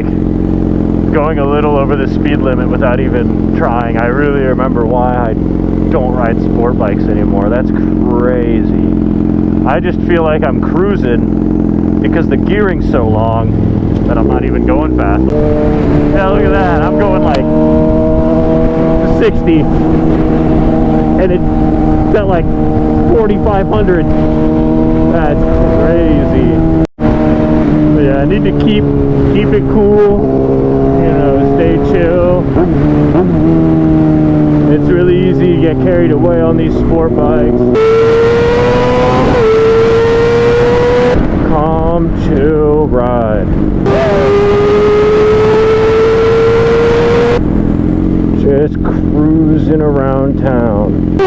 like going a little over the speed limit without even trying. I really remember why I don't ride sport bikes anymore. That's crazy. I just feel like I'm cruising because the gearing's so long that I'm not even going fast. Yeah, look at that. I'm going like 60 and it's at like 4,500. That's crazy. But yeah, I need to keep it cool, you know, stay chill. It's really easy to get carried away on these sport bikes. Calm, chill ride. Just cruising around town.